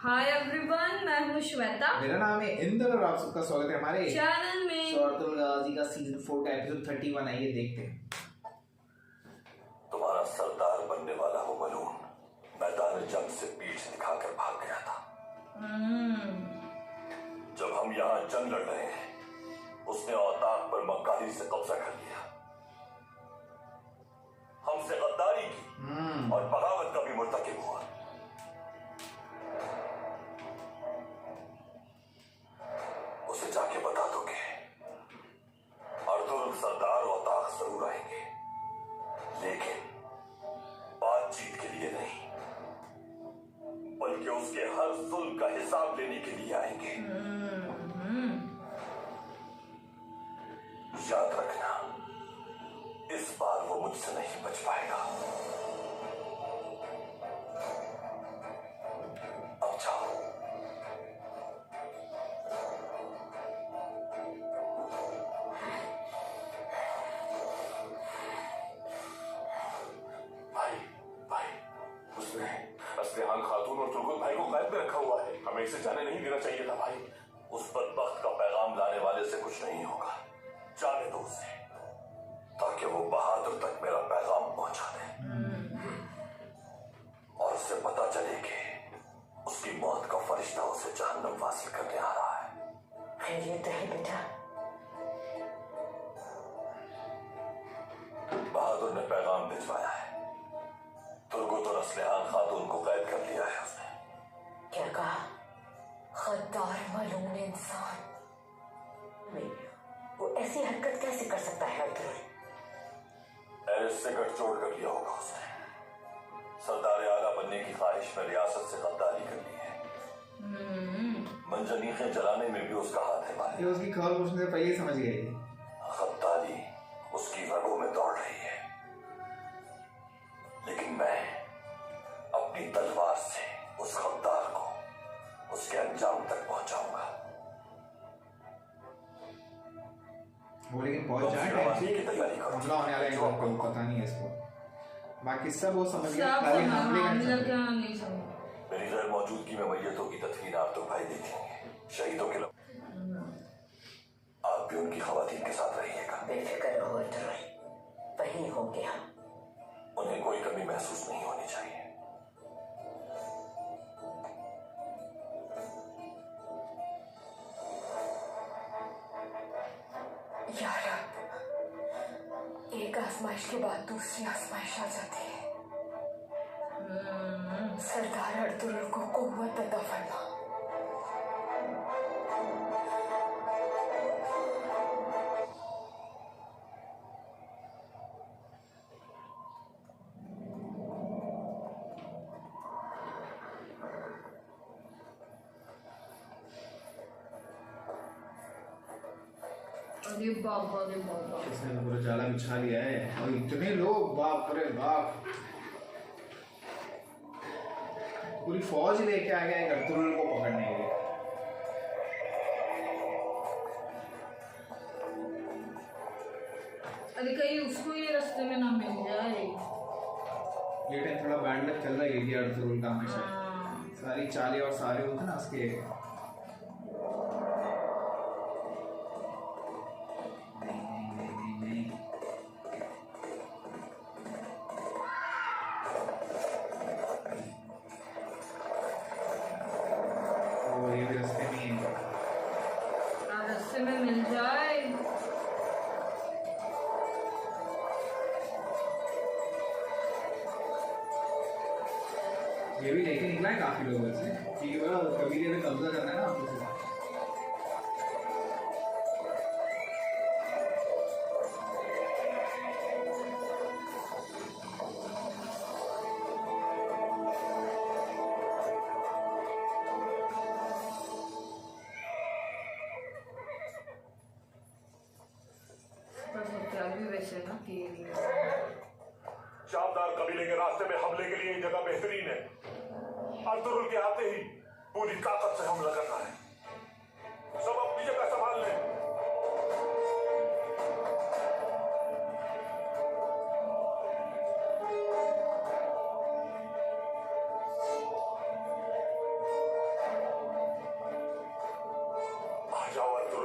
Hi everyone, मैं हूँ श्वेता। मेरा नाम है इंद्र और आप सबका स्वागत है हमारे चैनल में। अर्तुगरुल गाजी का सीजन 4 का एपिसोड 31 आइए देखते हैं। तुम्हारा सरदार बनने वाला हो मलून मैदान जंग से पीठ दिखाकर भाग गया था। जब हम यहाँ जंग लड़ रहे हैं उसने औताक पर मक्कारी से कब्जा कर लिया, हमसे गद्दारी की और बगावत का भी मुर्तकिब हुआ। उसे जाके बता दोगे अर्तुगरुल सरदार औताक जरूर आएंगे, लेकिन बातचीत के लिए नहीं बल्कि उसके हर जुल्म का हिसाब लेने के लिए आएंगे। याद रखना, इस बार वो मुझसे नहीं बच पाएगा। अब जाओ। असलिहान खातून और तुर्गुत भाई को कैद में रखा हुआ है। हमें इसे जाने नहीं देना चाहिए था भाई। उस बदबख्त का पैगाम लाने वाले से कुछ नहीं होगा, जाने दो उसे, ताकि वो बहादुर तक मेरा पैगाम पहुंचा दे और उसे पता चले कि उसकी मौत का फरिश्ता उसे जहन्नम वासिल करने आ रहा है। खैरियत है बेटा? बहादुर ने पैगाम भिजवाया है। तुर्गुत और असलिहान खातून को कैद कर लिया है उसने। क्या कहा? गद्दार मलून इंसान। वो ऐसी हरकत कैसे कर सकता है अर्तुगरुल? एरिस से गठजोड़ कर लिया होगा उसने। सरदार आला बनने की ख्वाहिश में रियासत से गद्दारी कर ली है। मंजनीखें जलाने में भी उसका हाथ है भाई। ये उसकी खबर पूछने से पहले समझ गए। गद्दारी उसकी रगों में दौड़ रही है, लेकिन मैं अपनी तलवार से उस गद्दार को उसके अंजाम तक पहुंचाऊंगा। वो लेकिन पहुंच जाए टाइम से, हमला होने वाला है, कोई पता नहीं है इसको। बाकी सब वो समझ गया, खाली हमले का नहीं समझ। मेरी गैर मौजूदगी में मैयतों की तदफीन आप तो भाई देखेंगे, शहीदों के लोग। आप भी उनकी खवातीन के साथ रहिएगा। बेफिक्र रहो अर्तुगरुल, वहीं होंगे हम। उन्हें कोई कमी महसूस नहीं होनी चाहिए। यार, एक आजमाइश के बाद दूसरी आजमाइश आ जाती है। सरदार अर्तुगरुल को कुव्वत अता फरमा। अरे बाबा, अरे बाबा, इसने तो पूरा जाला बिछा लिया है और इतने लोग, बाप रे बाप, पूरी फौज लेके आ गया है अर्तुगरुल को पकड़ने के लिए। अरे कहीं उसको ये रास्ते में ना मिल जाए। ये टाइम थोड़ा बैंड लग चल रहा है इंडिया अर्तुगरुल का हमेशा। सारी चालें और सारे होते ना उसके। ये भी रास्ते में है। रास्ते में मिल जाए। ये भी लेके निकला है काफी लोगों से, क्योंकि वो कबीले में कब्जा करना है ना आपको। शानदार कबीले के रास्ते में हमले के लिए जगह बेहतरीन है। अर्तुगरुल के आते ही पूरी ताकत से हमला करना है। सब अपनी जगह संभाल लें।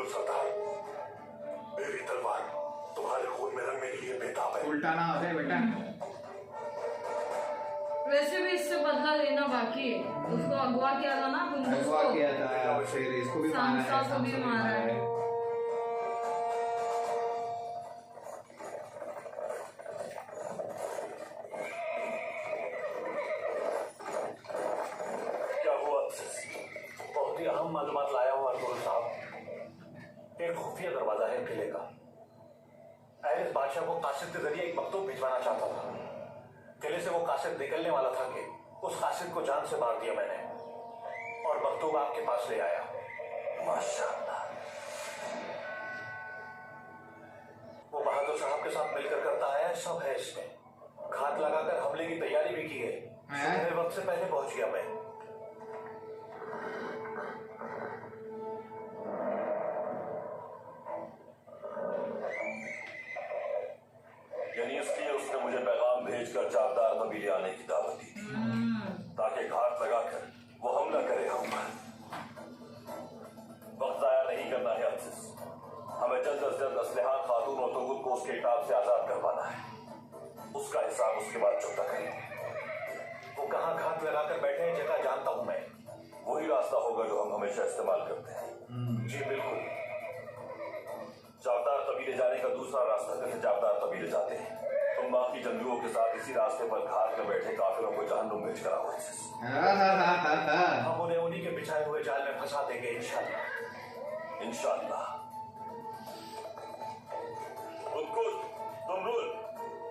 अर्तुगरुल सरदार, मेरी तलवार तुम्हारे खून में रंगने के लिए बेताब है। उल्टा ना हो जाए बेटा। वैसे भी इससे बदला लेना बाकी है। उसको अगवा किया था ना कुंदूज अगवा को, किया था, फिर इसको भी मारा है, सांसा को भी मारा है। क्या हुआ? बहुत ही अहम मालूमात लाया हूँ अर्तुगरुल साहब। एक खुफिया दरवाजा है किले का। एरिस बादशाह को कासिद के जरिए एक मकतूब भिजवाना चाहता था। किले से वो कासिद निकलने वाला था कि उस कासिद को जान से मार दिया मैंने और मकतूब आपके पास ले आया। माशाअल्लाह। वो बहादुर साहब के साथ मिलकर करता आया सब है इसमें। घात लगाकर हमले की तैयारी भी की गई। मेरे वक्त से पहले पहुंच गया मैं। यानी इसलिए उसने मुझे पैगाम भेजकर चावदार कबीले आने की दावत दी थी ताकि घात लगाकर वो हमला करे हम पर। वक्त जाया नहीं करना है अफसिस। हमें जल्द से जल्द असलहा खातून और तुगुल को उसके इताब से आजाद करवाना है। उसका हिसाब उसके बाद चुकता करेंगे। वो कहाँ घात लगाकर बैठे हैं जगह जानता हूं मैं। वही रास्ता होगा जो हम हमेशा इस्तेमाल करते हैं। जी बिल्कुल। चावदार कबीले जाने का दूसरा रास्ता जैसे चावदार कबीले जाते हैं। तुम बाकी जंगजुओं के साथ इसी रास्ते पर घात में बैठे काफिरों को जहन्नुम भेज कर आओ। हम उन्हें उन्हीं के बिछाए हुए जाल में फंसा देंगे इंशाअल्लाह। इंशाअल्लाह। तुमरुल,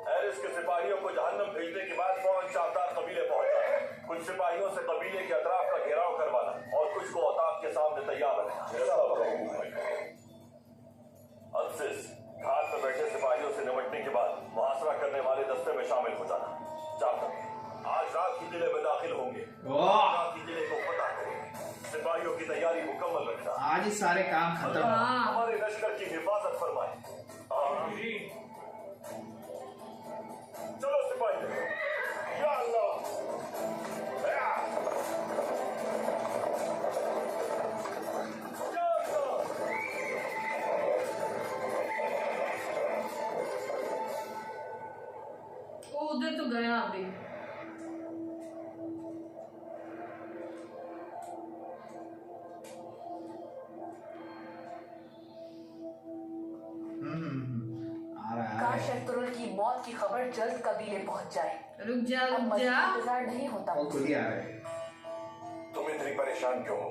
एरिस के सिपाहियों को जहन्नुम भेजने के बाद फौरन चावदार कबीले पहुंच जाए। कुछ सिपाहियों से कबीले के अतराफ का घेराव करवाना और कुछ को औताब के सामने तैयार रखना। अफसिस, घाट में बैठे सिपाहियों से निपटने के बाद मुहासरा करने वाले दस्ते में शामिल हो जाना। चाहता आज रात ही किले में दाखिल होंगे। रात ही किले को फतह करेंगे। सिपाहियों की तैयारी मुकम्मल रखना। आज ही सारे काम खत्म। हमारे लश्कर की हिफाजत फरमाए। चलो सिपाही, या अल्लाह। उधर तो गया अभी। आ रहा है। काश अर्तुगरुल की मौत की खबर जल्द कबीले पहुंच जाए। रुक जा अब रुक मजीद जा। इंतजार नहीं होता। वो खुद ही आ रहे हैं। तुम इतनी परेशान क्यों हो?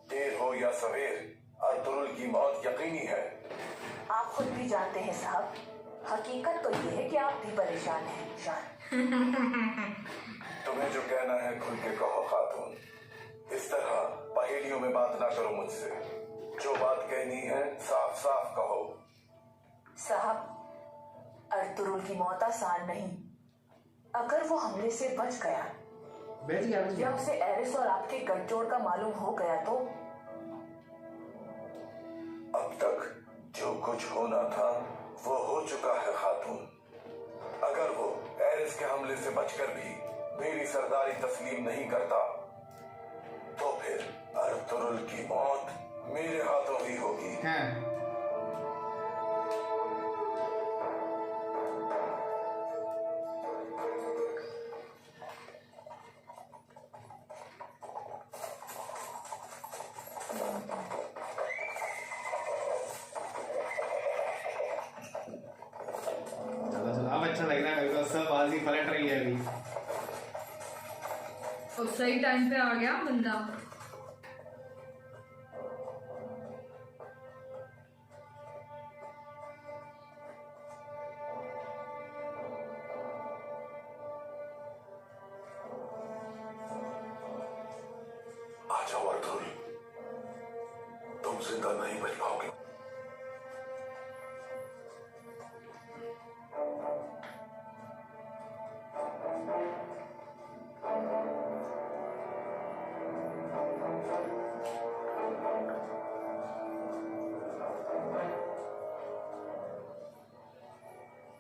देर हो या सवेर, अर्तुगरुल की मौत यकीनी है। आप खुद भी जानते हैं साहब, हकीकत तो ये है कि आप भी परेशान हैं शान। तुम्हें जो कहना है खुल के कहो खातून। इस तरह पहेलियों में बात ना करो मुझसे। जो बात कहनी है साफ साफ कहो। साहब, अर्तुगरुल की मौत आसान नहीं। अगर वो हमले से बच गया या उसे एरिस और आपके गठजोड़ का मालूम हो गया तो? अब तक जो कुछ होना था वो हो चुका है खातून। अगर वो एरिस के हमले से बचकर भी मेरी सरदारी तस्लीम नहीं करता तो फिर अर्तुगरुल की मौत मेरे हाथों ही होगी। अब अच्छा लग रहा है मेरे को। सब बाजी पलट रही है अभी। और सही टाइम पे आ गया बंदा। आ जाओ अर्तुगरुल, तुम जिंदा नहीं बच पाओगे।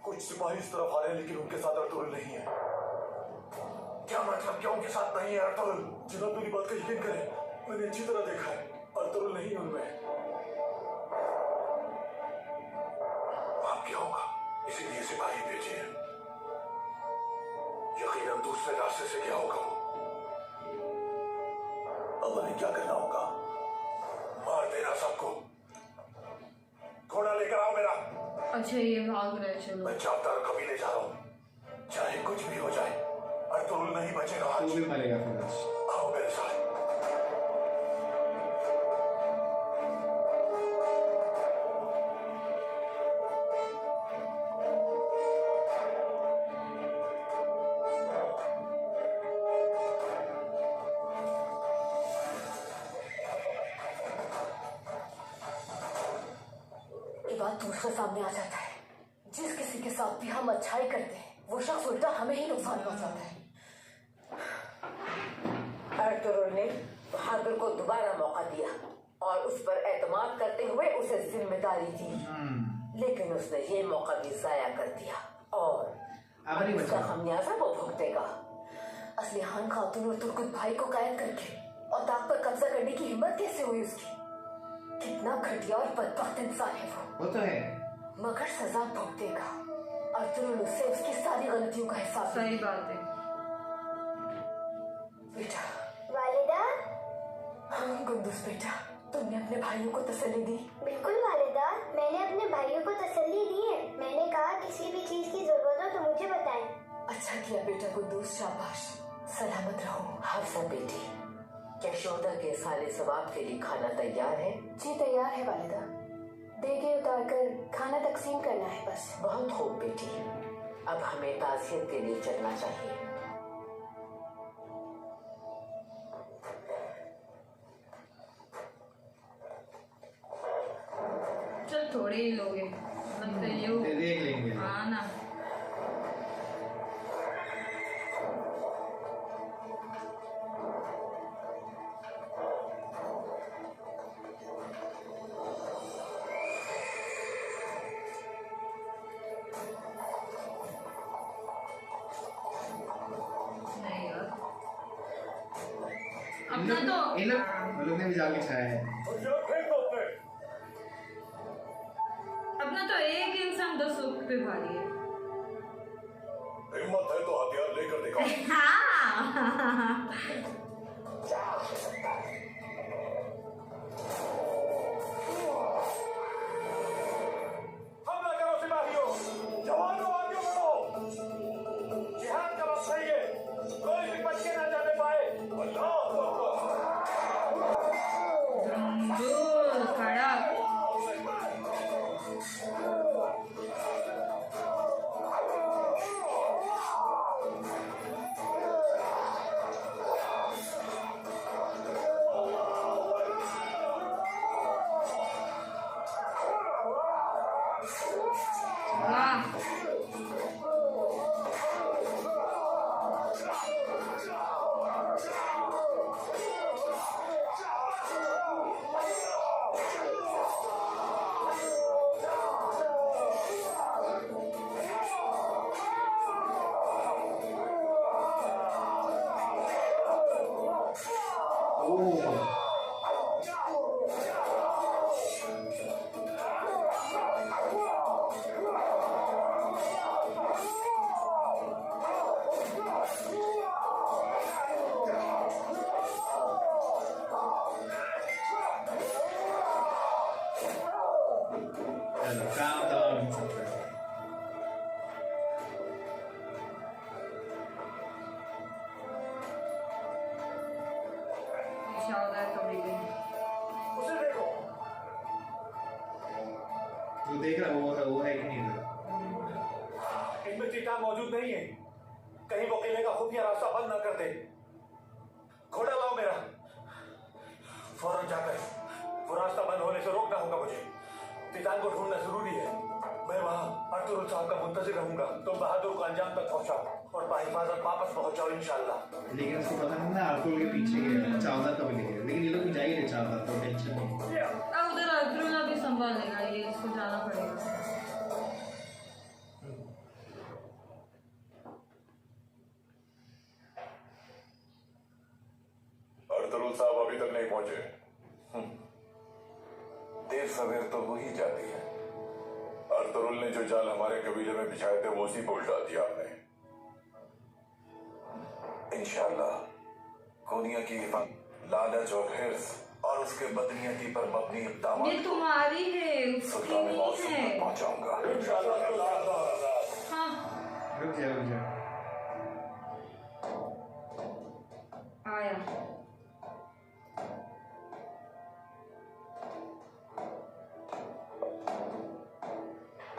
कुछ सिपाही इस तरफ आ रहे हैं लेकिन उनके साथ अर्तुगरुल नहीं है। क्या मतलब क्या उनके साथ नहीं है अर्तुगरुल? जनाब मेरी बात का यकीन करें, मैंने अच्छी तरह देखा है। अर्तुगरुल नहीं है उनमें। किया होगा, इसीलिए सिपाही भेजे हैं। यकीनन दूसरे रास्ते से गया होगा वो। अब उन्हें क्या करना होगा? मार देना सबको। घोड़ा लेकर आओ मेरा। अच्छा ये भाग रहा है, चलो। मैं चापदार कबीले जा रहा हूँ, चाहे कुछ भी हो जाए अर्तुरुल नहीं बचेगा आज। तू भी मरेगा फिरोज। आओ मेरे साथ। ये बात दूसरे सामने आ जाता है। जिस किसी के साथ भी हम अच्छाई करते हैं वो शख्स उल्टा हमें ही नुकसान पहुंचाता है। अर्तुरुल ने बहादुर को दोबारा मौका दिया और उस पर एतमाद करते हुए उसे जिम्मेदारी दी, लेकिन उसने ये मौका भी जाया कर दिया और इसका खमियाजा वो भुगतेगा। असली खान खातून और तुर्कुत भाई को कैद करके और ताक पर कब्जा करने की हिम्मत कैसे हुई उसकी? कितना घटिया और बदबख्त इंसान है वो तो है, मगर सजा भुगतेगा। अर्तुरुल उससे उसकी सारी गलतियों का हिसाब सही बात है। बेटा। वालिदा। हाँ गुंदुस बेटा, तुमने अपने भाइयों को तसल्ली दी? बिल्कुल वालिदा, मैंने अपने भाइयों को तसल्ली दी है। मैंने कहा किसी भी चीज की जरूरत हो तो मुझे बताएं। अच्छा किया बेटा गुंदुस, शाबाश, सलामत रहो। हाफसा बेटी, क्या शोधा के साले सवाब के लिए खाना तैयार है? जी तैयार है वालिदा, देगे उतार कर खाना तकसीम करना है बस। बहुत खूब बेटी, अब हमें ताज़ियत के लिए चलना चाहिए। चल थोड़े ही लोग हैं, मतलब तो ये देख लेंगे। हाँ ना। नहीं यार, अपना तो इन लोग ने भी जाके छाया है। अपना तो एक इंसान 10 लोग पे भारी है। हिम्मत है तो हथियार लेकर दिखाओ। हाँ। हमला करो सिपाहियों, जवानों आगे बढ़ो। जिहाद का वक्त है ये, कोई भी बच के ना जाने पाए। अल्लाह अकबर। बंदूक खड़ा। वाह। चलो काम तमाम हो सकता है। शानदार कभी भी। उसे देखो। तू देख रहा वो है कि नहीं? इनमें चीटा मौजूद नहीं है, कहीं वो किले का खुफिया रास्ता बंद न कर दे। घोड़ा लाओ मेरा, फौरन जाकर वो रास्ता बंद होने से रोकना होगा मुझे। टिटान को ढूंढना जरूरी है। मैं वहाँ अर्तुरुल साहब का मुंतजिर रहूंगा। तुम बहादुर को अंजाम तक पहुंचाओ और बाहिफाजत वापस पहुंचाओ इंशाल्लाह। लेकिन उसको पता नहीं ना अर्तुरुल के पीछे गया, चावला कब लेके, लेकिन ये लोग भी जाएंगे चावला, तो टेंशन नहीं। अब उधर अर्तुरुल भी संभाल लेगा, ये इसको जाना पड़ेगा। अर्तुरुल साहब अभी तक नहीं पहुंचे। देर सवेर तो हो ही जाती है। अर्तुरुल ने जो जाल हमारे कबीले में बिछाए थे वो उसी को उल्टा दिया आपने। इंशाल्लाह कोनिया की लालच और हिर्स और उसके बदनीयती पर मबनी इक़दाम ये तुम्हारी है, उसकी सुल्तान नहीं मौसम है। तक पहुंचाऊंगा। हाँ रुक जा आया।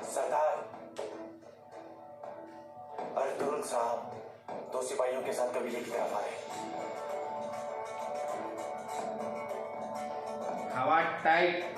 सरदार, अर्तुरुल साहब 2 सिपाहियों के साथ कबीले की तरफ आ रहे हैं। हवा टाइट।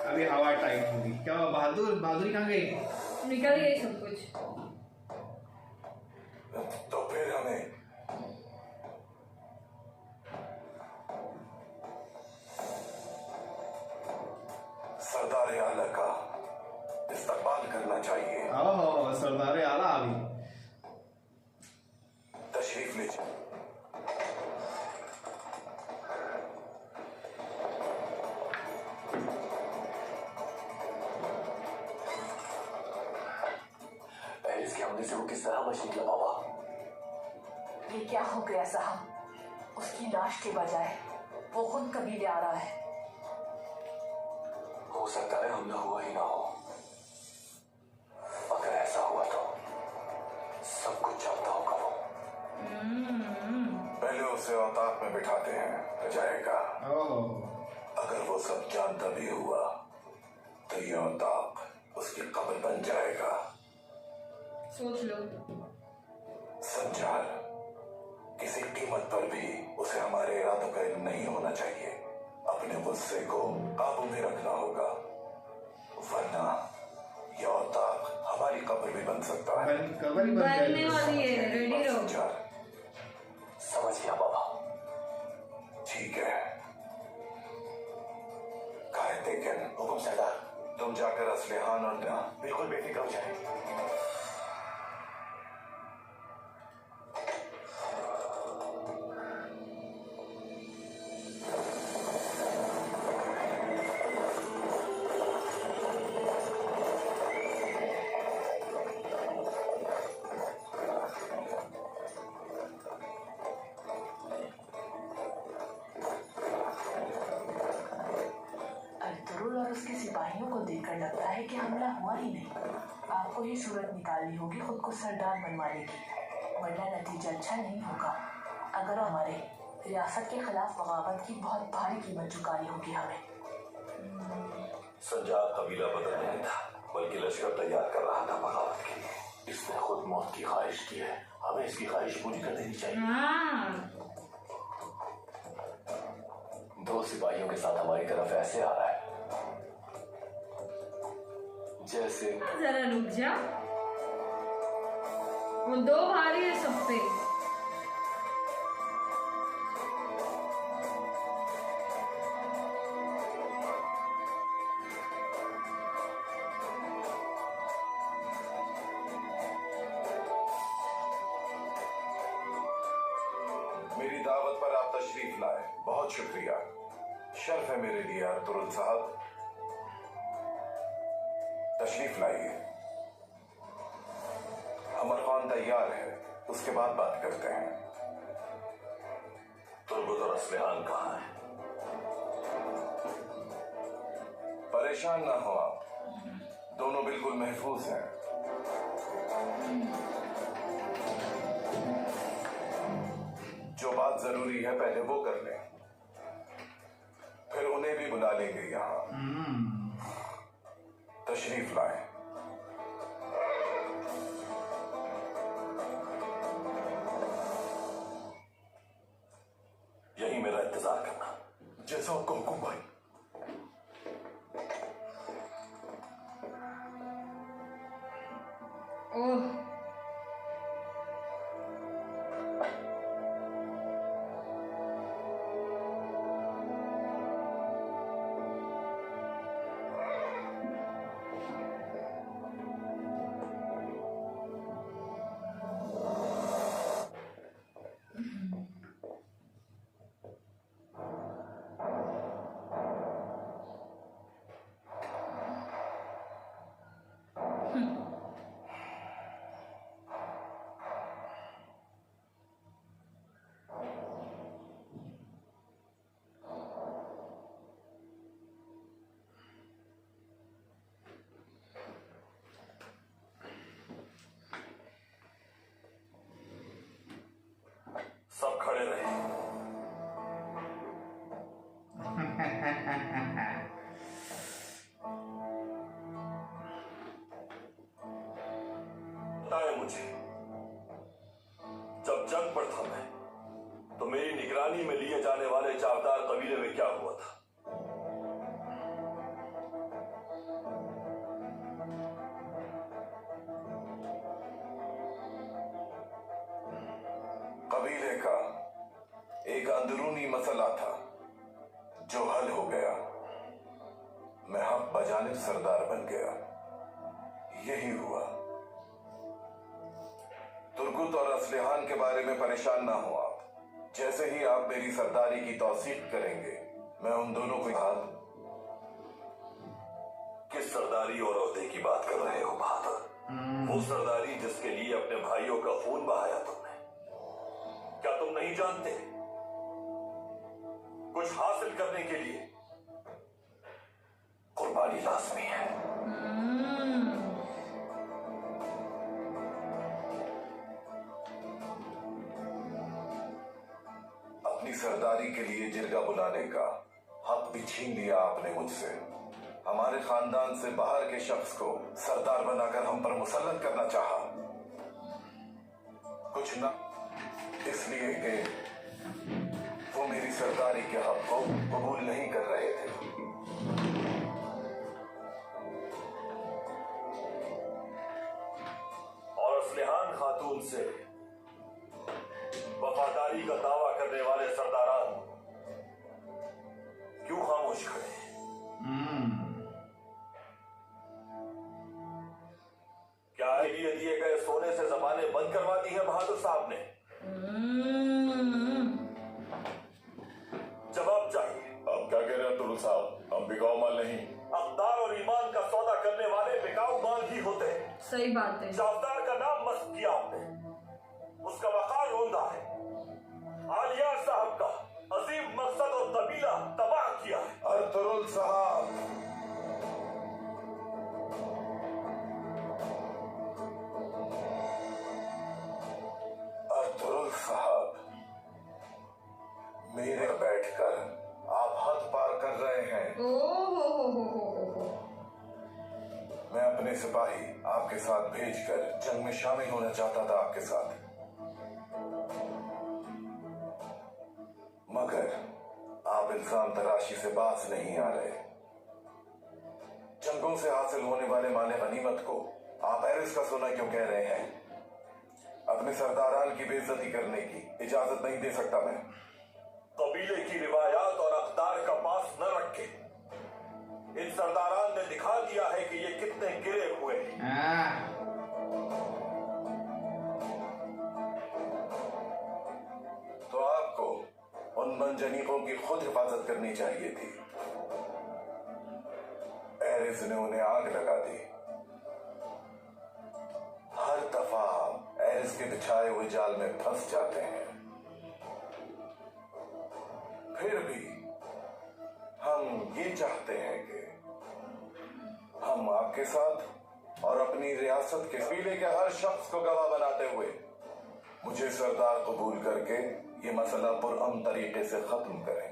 अभी हवा टाइट होगी। क्या हुआ? बहादुरी कहाँ गई? निकल गई सब कुछ। तो फिर हमें सरदार आला का इस्तकबाल करना चाहिए। ओहो, सरदार आला अभी तशरीफ लीजिए। पेरिस के हमले से वो किस तरह बच निकला बाबा? ये क्या हो गया साहब? उसकी लाश के बजाय वो खुद कबीले आ रहा है। हो सकता है हमला हुआ ही ना हो। अगर ऐसा हुआ तो सब कुछ जानता होगा वो। पहले उसे औताक में बिठाते हैं तो जाएगा। ओह, अगर वो सब जानता भी हुआ तो ये औताक उसकी कब्र बन जाएगा। सोच लो। संचार किसी कीमत पर भी उसे हमारे इरादों का इल्म नहीं होना चाहिए। अपने गुस्से को काबू में रखना होगा, वरना यह औताक हमारी कब्र भी बन सकता है। कवर ही बन बनने जाएगी। वाली है, रेडी रहो। संचार समझ गया बाबा। ठीक है। काहे देखें हुकुम सरदार। तुम जाकर असलिहान और बिल्कुल बेफिक्र हो जाए। अर्तुरुल और उसके सिपाहियों को देखकर लगता है कि हमला हुआ ही नहीं। आपको ही सूरत निकालनी होगी खुद को सरदार बनवाने की, वरना नतीजा अच्छा नहीं होगा। अगर हमारे रियासत के खिलाफ बगावत की बहुत भारी कीमत चुकानी होगी हमें। संजाब कबीला बदल नहीं था, बल्कि लश्कर तैयार कर रहा था बगावत के लिए। इसने खुद मौत की ख्वाहिश की है, हमें इसकी ख्वाहिश पूरी कर देनी चाहिए। हाँ 2 सिपाहियों के साथ हमारी तरफ ऐसे आ रहा है जैसे जरा रुक जा। वो 2 भारी है सब पे। मेरी दावत पर आप तशरीफ लाए, बहुत शुक्रिया। शर्फ है मेरे लिए अर्तुरुल साहब। तशरीफ लाइए। हमर खान तैयार है, उसके बाद बात करते हैं। तुर्बत और असलिहान कहाँ है? परेशान ना हो आप, दोनों बिल्कुल महफूज हैं। जो बात जरूरी है पहले वो कर लें, फिर उन्हें भी बुला लेंगे यहाँ। तशरीफ लाएं। यही मेरा इंतजार करना, जैसा आपको हुक्म भाई। ओह मुझे, जब जंग पर था मैं, तो मेरी निगरानी में लिए जाने वाले चावदार कबीले में क्या हुआ था? कबीले का एक अंदरूनी मसला था जो हल हो गया। मैं हक बजानिब सरदार बन गया। यही हुआ। तुर्गुत और असलिहान के बारे में परेशान ना हो आप। जैसे ही आप मेरी सरदारी की तौसीक करेंगे, मैं उन दोनों को हाथ। किस सरदारी और ओहदे की बात कर रहे हो बहादुर? वो सरदारी जिसके लिए अपने भाइयों का खून बहाया तुमने। क्या तुम नहीं जानते? कुछ हासिल करने के लिए कुर्बानी लाजमी है। अपनी सरदारी के लिए जिरगा बुलाने का हक भी छीन लिया आपने मुझसे। हमारे खानदान से बाहर के शख्स को सरदार बनाकर हम पर मुसल्लत करना चाहा। कुछ ना इसलिए कि वो मेरी सरदारी के हक को कबूल नहीं कर रहे थे। और असलिहान खातून से वफादारी का दावा करने वाले सरदारान क्यों खामोश खड़े? क्या लिए दिए गए सोने से जबानें बंद करवा दी है बहादुर साहब ने? जवाब चाहिए। आप क्या कह रहे हैं तुरुल साहब? हम बिकाऊ माल नहीं। अक़दार और ईमान का सौदा करने वाले बिकाऊ माल ही होते हैं। सही बात है। चावदार का नाम मस्त किया आपने, उसका वक़ार रोंदा है। आलियार साहब का अजीम मकसद और कबीला तबाह किया है। अर्तुरुल साहब, अर्तुरुल साहब, मेरे बैठकर आप हद पार कर रहे हैं। हो। मैं अपने सिपाही आपके साथ भेजकर जंग में शामिल होना चाहता था आपके साथ, मगर आप इल्जाम तराशी से बाज नहीं आ रहे। जंगों से हासिल होने वाले माले गनीमत को आप एरिस का सोना क्यों कह रहे हैं? अपने सरदारान की बेइज्जती करने की इजाजत नहीं दे सकता मैं। कबीले की रिवायात और अक़दार का पास न रखे। इन सरदारान ने दिखा दिया है कि ये कितने गिरे हुए हैं। तो आपको उन मंजनीकों की खुद हिफाजत करनी चाहिए थी। एरिस ने उन्हें आग लगा दी। हर दफा एरिस के बिछाए हुए जाल में फंस जाते हैं। फिर भी हम ये चाहते हैं कि हम आपके साथ और अपनी रियासत के कबीले के हर शख्स को गवाह बनाते हुए मुझे सरदार कबूल करके ये मसला पुरअमन तरीके से खत्म करें।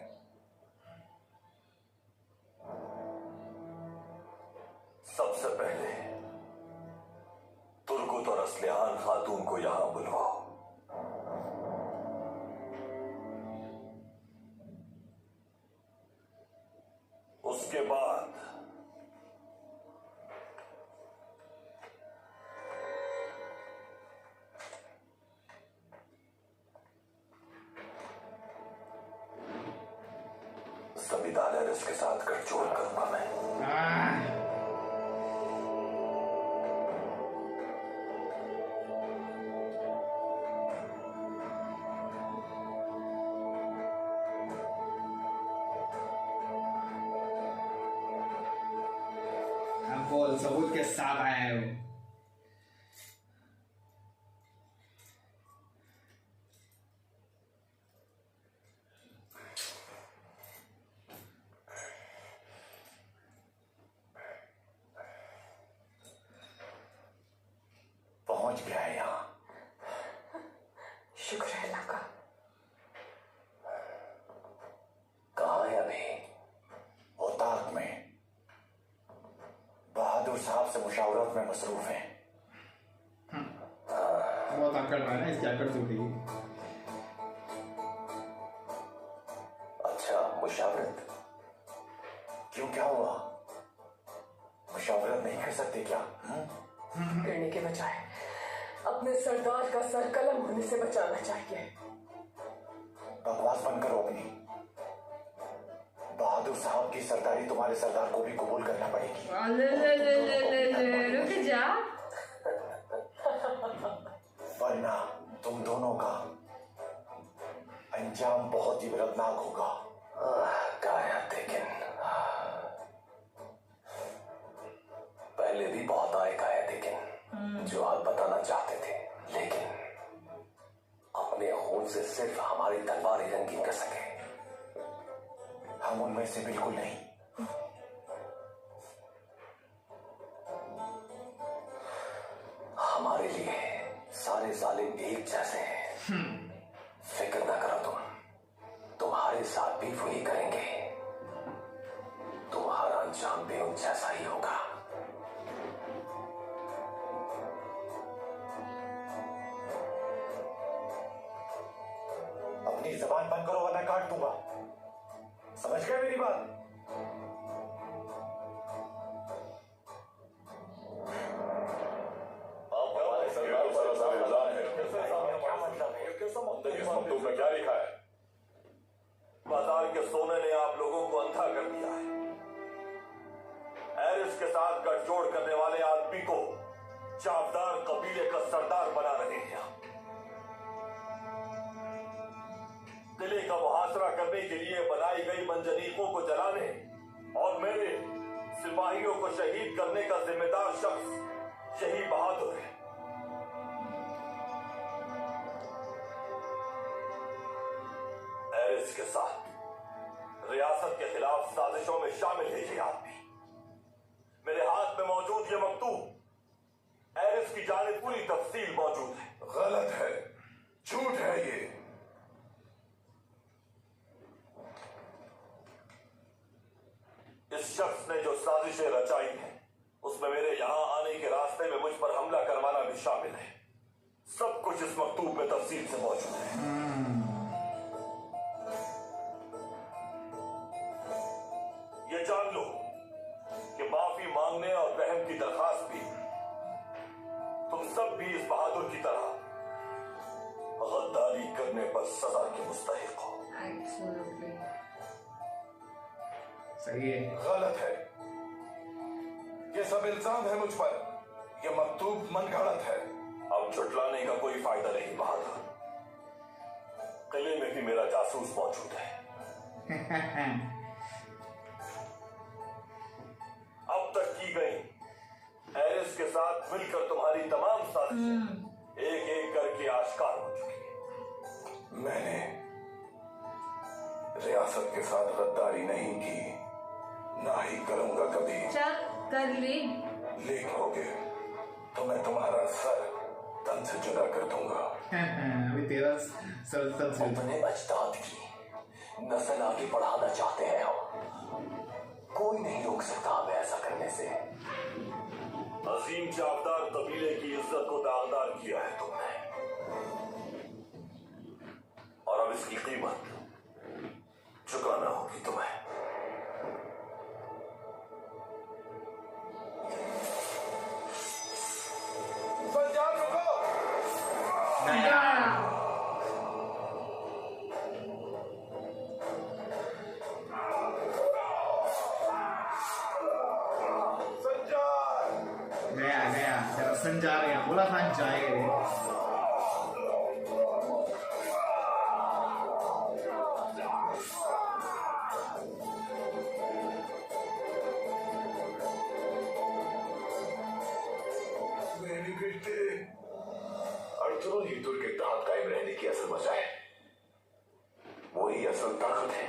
सबसे पहले तुर्गुत और असलिहान खातून को यहां बुलवाओ। उसके बाद जमींदार एरिस के साथ गठजोड़ करूंगा मैं। बोल सबूत के साथ आया है वो। पहुंच गया है यहाँ। शुक्र है अल्लाह का। कहाँ है अभी? ओताक में बहादुर साहब से मुशावरत में मसरूफ हैं। हाँ। पकड़ रहा है ना, इसकी अकड़ टूटेगी। अच्छा मुशावरत क्यों, क्या हुआ? मुशावरत नहीं कर सकते क्या? करने के बजाय अपने सरदार का सर कलम होने से बचाना चाहिए। बकवास बंद करो अपनी। बहादुर साहब की सरदारी तुम्हारे सरदार को भी कबूल करना पड़ेगी। ले रुक जा। वरना तुम दोनों का अंजाम बहुत ही विरदनाक होगा। गाया, लेकिन पहले भी बहुत आए गाया, लेकिन जो हाल बताना चाहते थे, लेकिन अपने खून से सिर्फ हमारी तलवार ही रंगीन कर सके। हम उनमें से बिल्कुल नहीं। हमारे लिए सारे जालिम एक जैसे हैं। फिक्र ना करो तुम, तुम्हारे साथ भी वही करेंगे। तुम्हारा अंजाम भी उन जैसा ही होगा। अपनी जबान बंद करो वरना काट दूंगा। समझ गए मेरी बात? मकतूब में क्या लिखा है? बाजार के सोने ने आप लोगों को अंधा कर दिया है। एरिस के साथ गठजोड़ करने वाले आदमी को चावदार कबीले का सरदार बना रहे हैं। किले का मुहासरा करने के लिए बनाई गई मंजनीकों को जलाने और मेरे सिपाहियों को शहीद करने का जिम्मेदार शख्स यही बहादुर है। एरिस के साथ रियासत के खिलाफ साजिशों में शामिल है ये आदमी। मेरे हाथ में मौजूद ये मकतूब एरिस की जानिब पूरी तफसील मौजूद है। गलत है, झूठ है ये। इस शख्स ने जो साजिशें रचाई हैं, उसमें मेरे यहां आने के रास्ते में मुझ पर हमला करवाना भी शामिल है। सब कुछ इस मकतूब में तफसील से मौजूद है। ये जान लो कि माफी मांगने और रहम की दरखास्त भी तुम सब भी इस बहादुर की तरह गद्दारी करने पर सजा के मुस्तहिक हो। सही है। गलत है, ये सब इल्जाम है मुझ पर। ये मकतूब मनगढ़ंत है। अब झुटलाने का कोई फायदा नहीं बहादुर। किले में भी मेरा जासूस मौजूद है। अब तक की गई एरिस के साथ मिलकर तुम्हारी तमाम साजिशें एक एक करके आश्कार हो चुकी है। मैंने रियासत के साथ गद्दारी नहीं की, ना ही करूंगा कभी। चल कर ली। लिखोगे तो मैं तुम्हारा सर तन से जुदा कर दूंगा। अभी तेरा सर से अपने अजदाद की नस्ल आगे बढ़ाना चाहते हैं हम। कोई नहीं रोक सकता हमें ऐसा करने से। अजीम चावदार कबीले की इज्जत को दागदार किया है तुमने, और अब इसकी कीमत चुकाना होगी तुम्हें। संजान रुको। नया तेरा संजा रहे हैं, बोला था जाएगा। मेरी बेटे अर्तुगरुल ही तुर्क के तहत कायम रहने की असल वजह है। वही असल ताकत है।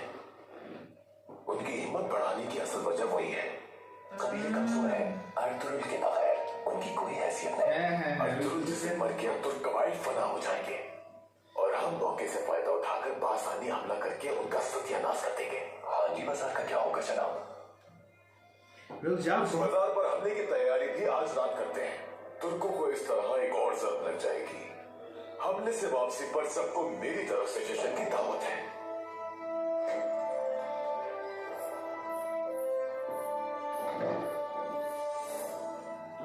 उनकी हिम्मत बढ़ाने की असल वजह वही है। कबीले कमजोर है। अर्तुगरुल के बगैर उनकी कोई हैसियत नहीं। अर्तुगरुल जिसे मर गया तुर्क कबाइल फना हो जाएंगे और हम मौके से फायदा उठाकर बासानी हमला करके उनका सत्यानाश कर देंगे। हाजी बाजार का क्या होगा जनाब? उस बाजार पर हमले की तैयारी भी आज रात करते हैं। तुर्कों को इस तरह एक और जरूरत लग जाएगी। हमले से वापसी पर सबको मेरी तरफ से जश्न की दावत है।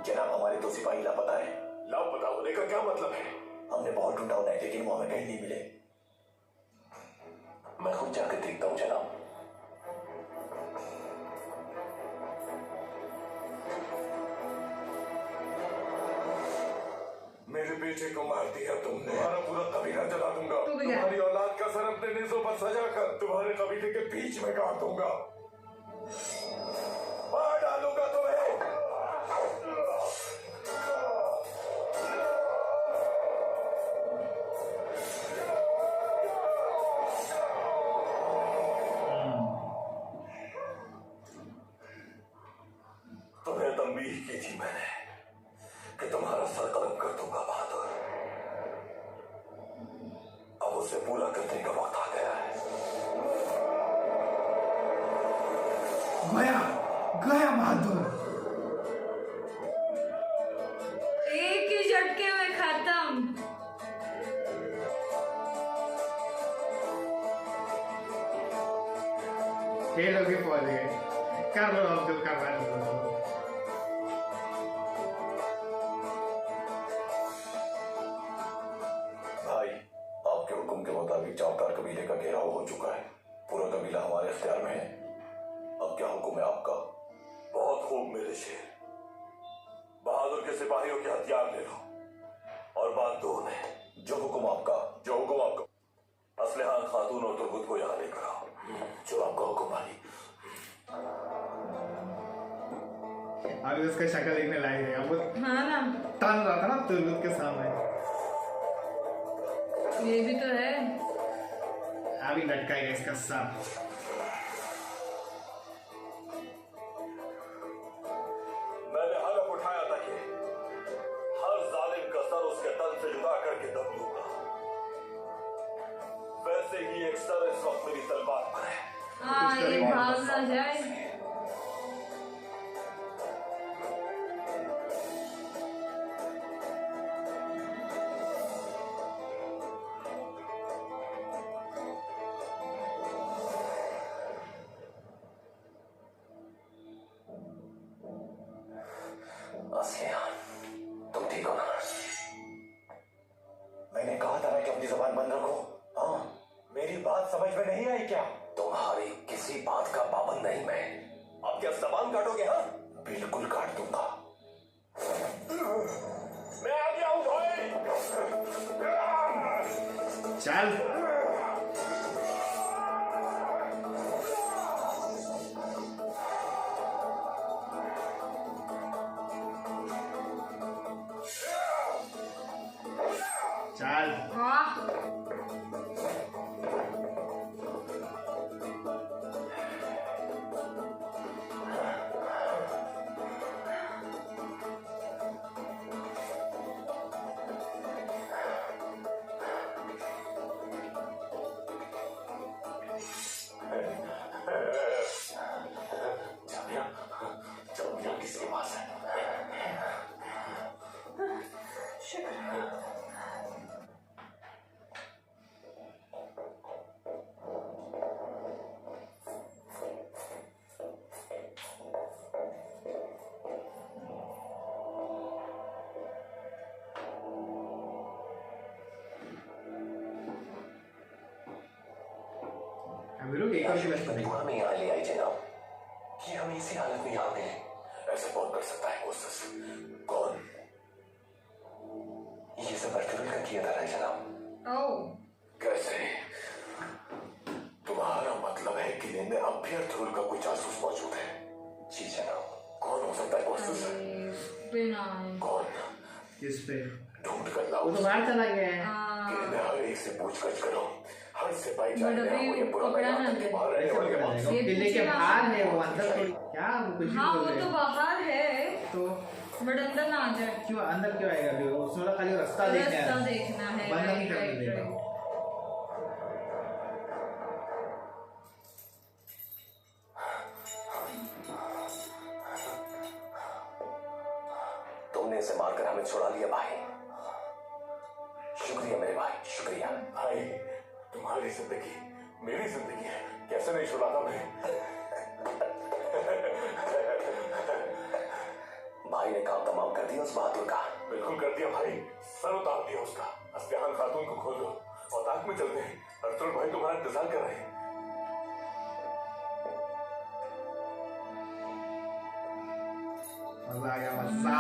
जनाब, हमारे 2 सिपाही लापता है। लापता होने का क्या मतलब है? हमने बहुत ढूंढा उन्हें, लेकिन वो हमें कहीं नहीं मिले। मैं खुद जाकर देखता हूं जनाब। मेरे बेटे को मार दिया तुमने। तुम्हारा पूरा कबीला जला दूंगा। तू भी गया। तुम्हारी औलाद का सर अपने नेज़ों पर सजाकर तुम्हारे कबीले के बीच में गाड़ दूंगा। मार डालूंगा तुम्हें। तुम्हें तंबीह की थी मैंने कि तुम्हारा सर कलम कर दूंगा बहादुर। अब उसे पूरा करने का वक्त आ गया है। गया गया बहादुर। एक ही झटके में खत्म। ये लोग भी पहुंच गए। कर लो अब जो कर रहा है। भाई, आपके हुक्म के मुताबिक चौकार कबीले का घेराव हो चुका है। पूरा कबीला हमारे इख्तियार में है। अब क्या हुक्म है आपका? बहुत खूब मेरे शेर। बहादुर के सिपाहियों के हथियार ले लो और बात दो उन्हें। जो हुक्म आपका। असलहा खातून और तुर्गुत को यहाँ लेकर आओ। जो आपका हुक्म भाई। अभी उसका शक्ल देखने लायक है। वो हाँ ना, तन रहा था ना तुर्गुत के सामने। ये भी तो है। अभी लटकाएगा इसका सांप। मैंने हलफ उठाया था कि हर जालिम का सर उसके तन से जुदा करके दम दूंगा। वैसे ही एक सर इस वक्त मेरी तलवार पर है। हाँ, ये भाग ना जाए। असलिया, तुम ठीक हो ना? मैंने कहा था ना कि अपनी जबान बंद रखो। हाँ, मेरी बात समझ में नहीं आई क्या? तुम्हारी किसी बात का पाबंद नहीं मैं। अब क्या जबान काटोगे? हाँ, बिल्कुल काट दूंगा। मैं आ गया हूं भाई। चल चल। वाह, जामिया किसके पास है? अभी लोग एक और गिलास तुम हमें यहाँ ले आई जनाब कि हम इसी हालत में यहाँ मिले। ऐसे कौन कर सकता है कोशिश? कौन? ये सब अर्तुगरुल का किया था जनाब। ओ, कैसे? तुम्हारा मतलब है कि इनमें अब भी अर्तुगरुल का कोई जासूस मौजूद है? जी जनाब। कौन हो सकता है कोशिश? बिना कौन? किस पे? ढूंढ कर लाओ। वो तो बाहर चला गया है। कि इन्हें हर एक से पूछताछ करो। हर सिपाही जाने बट अभी वो ये पुराना पकड़ा याद ना करके गया। बाहर रहने ऐसे वाले बोल मौत। रहे हैं। किले के बाहर है वो, अंदर थोड़ी। क्या वो कुछ भी हाँ, बोल वो रहे तो हैं। बाहर है, तो बट अंदर ना आ जाए। क्यों अंदर क्यों आएगा? अभी उसने बोला खाली रास्ता देखना रास्ता है, देखना है। बंद नहीं राइट, करने राइट, देगा। राइट। तुमने इसे मारकर हमें छुड़ा लिया भाई। शुक्रिया मेरे वाली जिंदगी मेरी जिंदगी है, कैसे नहीं छुड़ाता मैं। भाई ने काम तमाम कर दिया उस बहादुर का? बिल्कुल कर दिया भाई, सर उतार दिया उसका। अस्फिहान खातून को खोल दो और ताक में चलते हैं। अर्तुल भाई तुम्हारा इंतजार कर रहे हैं। मजा आ गया, मजा।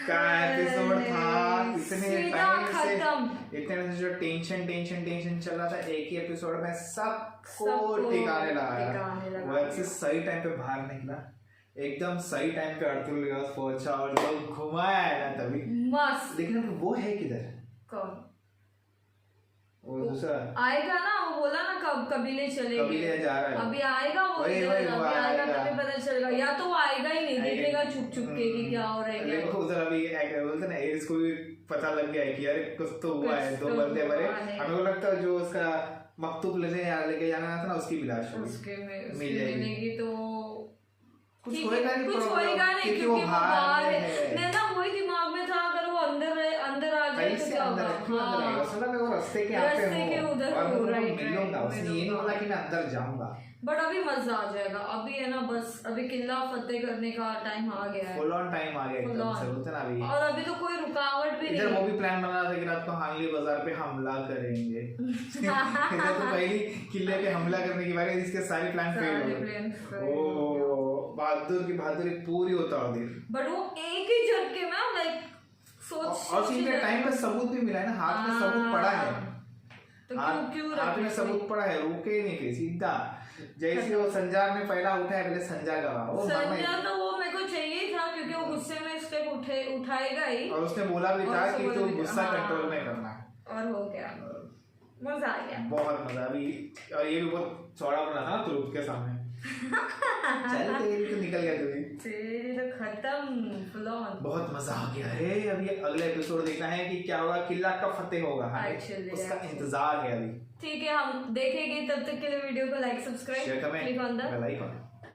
क्या एपिसोड था, इतने टाइम से जो टेंशन चल रहा था, एक ही एपिसोड में सबको टिकाने लगा। वेब से सही टाइम पे बाहर निकला, एकदम सही टाइम पे अर्तुल के पास पहुंचा और लोग घुमाया ना तभी मस्त। लेकिन वो है किधर? कौन? वो दूसरा आएगा ना, वो बोला ना कब कबीले चलेंगे, कबीले जा रहा है अभी आएगा वो, वही अभी आएगा आएगा। तभी पता चलेगा, या तो वो आएगा ही नहीं, देखेगा छुप के कि क्या हो रहा है। देखो उधर अभी बोलते ना एरिस को भी पता लग गया है कि यार कुछ तो हुआ है, दो बंदे मरे। हमें को लगता है जो उसका मकतूब लेके जाना था ना, उसकी भी लाश होगी, उसके में मिलेगी तो कुछ होएगा नहीं, कुछ होएगा नहीं क्योंकि वो बाहर है। मैं ना वही दिमाग में था, अगर वो अंदर आ जाए तो क्या होगा। रास्ते के यहाँ पे हो उधर और हो, मैं राइट, मिलूंगा, उसने ये नहीं बोला कि मैं अंदर जाऊंगा। बट अभी मजा आ जाएगा, अभी है ना, बस अभी किला फतेह करने का टाइम आ गया है, फुल ऑन टाइम आ गया एकदम से, बोलते ना अभी। और अभी तो कोई रुकावट भी इधर नहीं। वो भी प्लान बना रहा था कि रात को हांगली बाजार पे हमला करेंगे। इधर तो पहली किले पे हमला करने की बारी, इसके सारे प्लान फेल हो गए। ओ बहादुर की बहादुरी पूरी होता है। बट वो एक ही झटके में लाइक सोच, और सीधे टाइम पे सबूत भी मिला है ना, हाथ में सबूत पड़ा है, तो क्यों हाथ में सबूत पड़ा है, रुके ही नहीं थे सीधा। जैसे वो संजार ने पहला उठाया, पहले संजा गवा, वो संजा तो वो मेरे को चाहिए था क्योंकि वो गुस्से में स्टेप उठाएगा ही, और उसने बोला भी था कि तू गुस्सा कंट्रोल में करना, और हो गया, मजा आ गया, बहुत मजा। अभी और ये भी बहुत चौड़ा बना था ट्रुथ के सामने। चल तेरी तो निकल गया, तेरी तो खत्म फुल ऑन। बहुत मजा आ गया है। अभी अगला एपिसोड देखना है कि क्या होगा, किला कब फतेह होगा, उसका इंतजार है अभी। ठीक है, हम देखेंगे, तब तक के लिए वीडियो को like, subscribe, click on the bell icon.